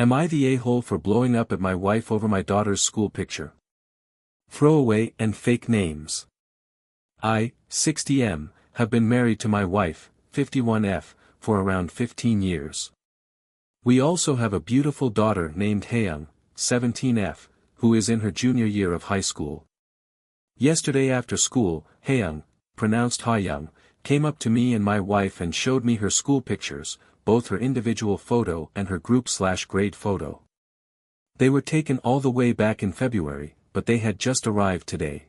Am I the a-hole for blowing up at my wife over my daughter's school picture? Throwaway and fake names. I, 60M, have been married to my wife, 51F, for around 15 years. We also have a beautiful daughter named Haeyoung, 17F, who is in her junior year of high school. Yesterday after school, Haeyoung, pronounced Haeyoung, came up to me and my wife and showed me her school pictures, both her individual photo and her group/grade photo. They were taken all the way back in February, but they had just arrived today.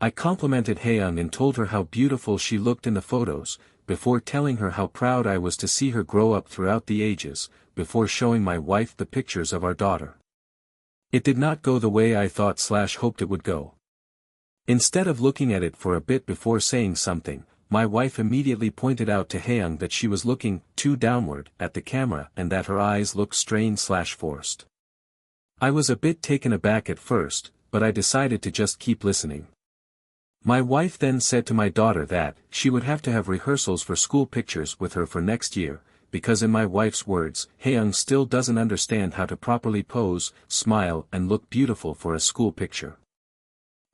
I complimented Haeyoung and told her how beautiful she looked in the photos, before telling her how proud I was to see her grow up throughout the ages, before showing my wife the pictures of our daughter. It did not go the way I thought/hoped it would go. Instead of looking at it for a bit before saying something, my wife immediately pointed out to Haeyoung that she was looking too downward at the camera and that her eyes looked strained/forced. I was a bit taken aback at first, but I decided to just keep listening. My wife then said to my daughter that she would have to have rehearsals for school pictures with her for next year, because in my wife's words, Haeyoung still doesn't understand how to properly pose, smile and look beautiful for a school picture.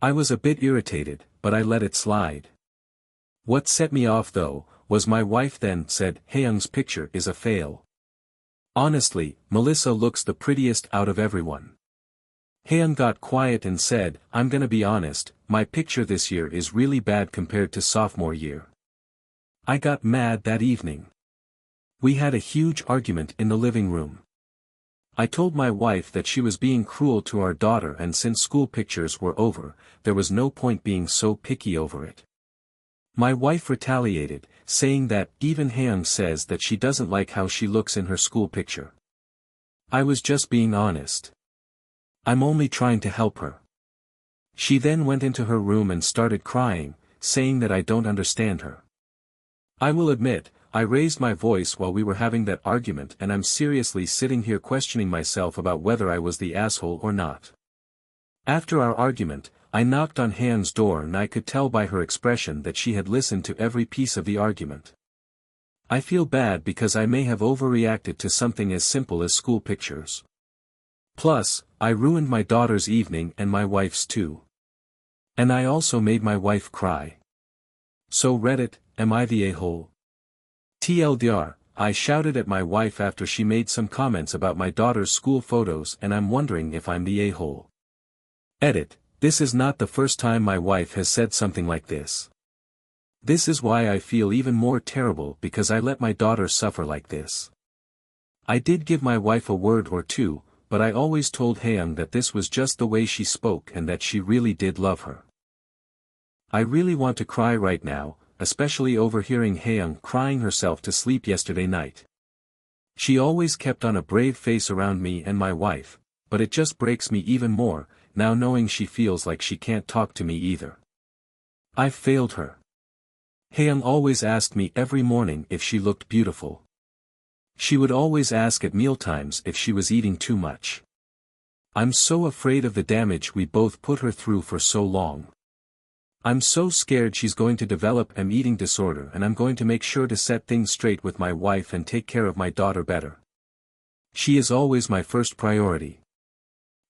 I was a bit irritated, but I let it slide. What set me off though, was my wife then said Haeyoung's picture is a fail. Honestly, Melissa looks the prettiest out of everyone. Haeyoung got quiet and said, I'm gonna be honest, my picture this year is really bad compared to sophomore year. I got mad that evening. We had a huge argument in the living room. I told my wife that she was being cruel to our daughter and since school pictures were over, there was no point being so picky over it. My wife retaliated, saying that even Haeyoung says that she doesn't like how she looks in her school picture. I was just being honest. I'm only trying to help her. She then went into her room and started crying, saying that I don't understand her. I will admit, I raised my voice while we were having that argument and I'm seriously sitting here questioning myself about whether I was the asshole or not. After our argument, I knocked on Haeyoung's door and I could tell by her expression that she had listened to every piece of the argument. I feel bad because I may have overreacted to something as simple as school pictures. Plus, I ruined my daughter's evening and my wife's too. And I also made my wife cry. So Reddit, am I the a-hole? TLDR, I shouted at my wife after she made some comments about my daughter's school photos and I'm wondering if I'm the a-hole. Edit, this is not the first time my wife has said something like this. This is why I feel even more terrible because I let my daughter suffer like this. I did give my wife a word or two, but I always told Haeyoung that this was just the way she spoke and that she really did love her. I really want to cry right now, especially overhearing Haeyoung crying herself to sleep yesterday night. She always kept on a brave face around me and my wife, but it just breaks me even more, now knowing she feels like she can't talk to me either. I've failed her. Haeyoung always asked me every morning if she looked beautiful. She would always ask at mealtimes if she was eating too much. I'm so afraid of the damage we both put her through for so long. I'm so scared she's going to develop an eating disorder and I'm going to make sure to set things straight with my wife and take care of my daughter better. She is always my first priority.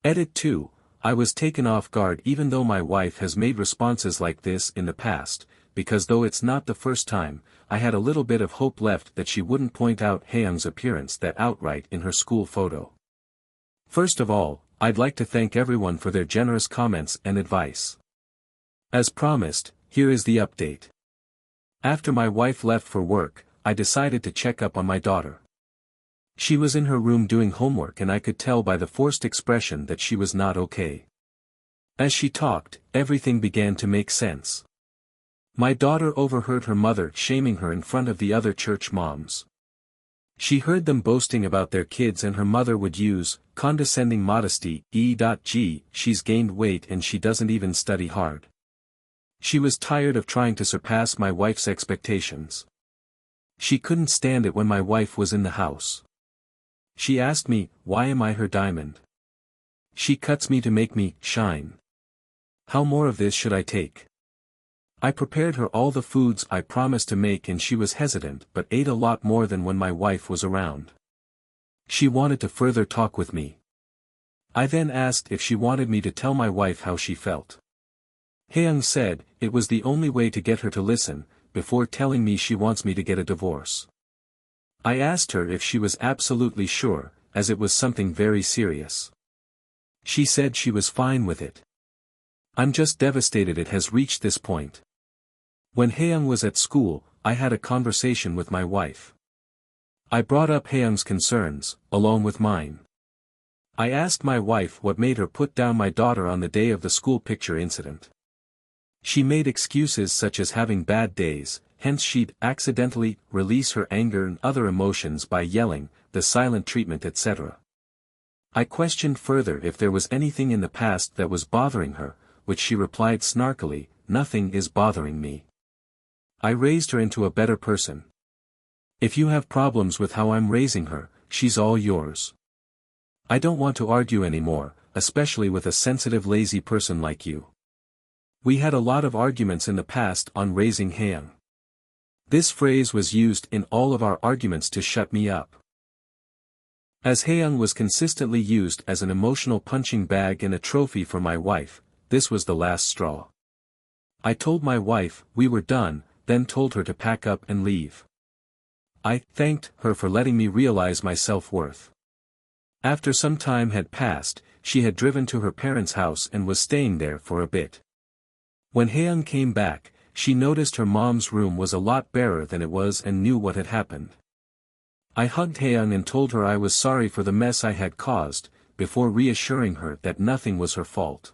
Edit 2. I was taken off guard even though my wife has made responses like this in the past, because though it's not the first time, I had a little bit of hope left that she wouldn't point out Haeyoung's appearance that outright in her school photo. First of all, I'd like to thank everyone for their generous comments and advice. As promised, here is the update. After my wife left for work, I decided to check up on my daughter. She was in her room doing homework and I could tell by the forced expression that she was not okay. As she talked, everything began to make sense. My daughter overheard her mother shaming her in front of the other church moms. She heard them boasting about their kids and her mother would use condescending modesty, e.g., she's gained weight and she doesn't even study hard. She was tired of trying to surpass my wife's expectations. She couldn't stand it when my wife was in the house. She asked me, why am I her diamond? She cuts me to make me shine. How more of this should I take? I prepared her all the foods I promised to make and she was hesitant but ate a lot more than when my wife was around. She wanted to further talk with me. I then asked if she wanted me to tell my wife how she felt. Haeyoung said it was the only way to get her to listen, before telling me she wants me to get a divorce. I asked her if she was absolutely sure, as it was something very serious. She said she was fine with it. I'm just devastated it has reached this point. When Haeyoung was at school, I had a conversation with my wife. I brought up Haeyoung's concerns, along with mine. I asked my wife what made her put down my daughter on the day of the school picture incident. She made excuses such as having bad days, hence she'd accidentally release her anger and other emotions by yelling, the silent treatment etc. I questioned further if there was anything in the past that was bothering her, which she replied snarkily, "Nothing is bothering me. I raised her into a better person. If you have problems with how I'm raising her, she's all yours. I don't want to argue anymore, especially with a sensitive lazy person like you. We had a lot of arguments in the past on raising Haeyoung. This phrase was used in all of our arguments to shut me up. As Haeyoung was consistently used as an emotional punching bag and a trophy for my wife, this was the last straw. I told my wife we were done, then told her to pack up and leave. I thanked her for letting me realize my self-worth. After some time had passed, she had driven to her parents' house and was staying there for a bit. When Haeyoung came back, she noticed her mom's room was a lot barer than it was and knew what had happened. I hugged Haeyoung and told her I was sorry for the mess I had caused, before reassuring her that nothing was her fault.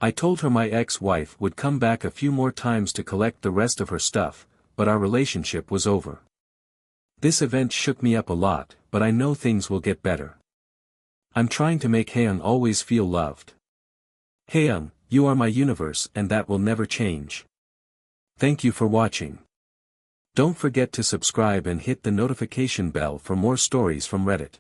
I told her my ex-wife would come back a few more times to collect the rest of her stuff, but our relationship was over. This event shook me up a lot, but I know things will get better. I'm trying to make Haeyoung always feel loved. Haeyoung, you are my universe and that will never change. Thank you for watching. Don't forget to subscribe and hit the notification bell for more stories from Reddit.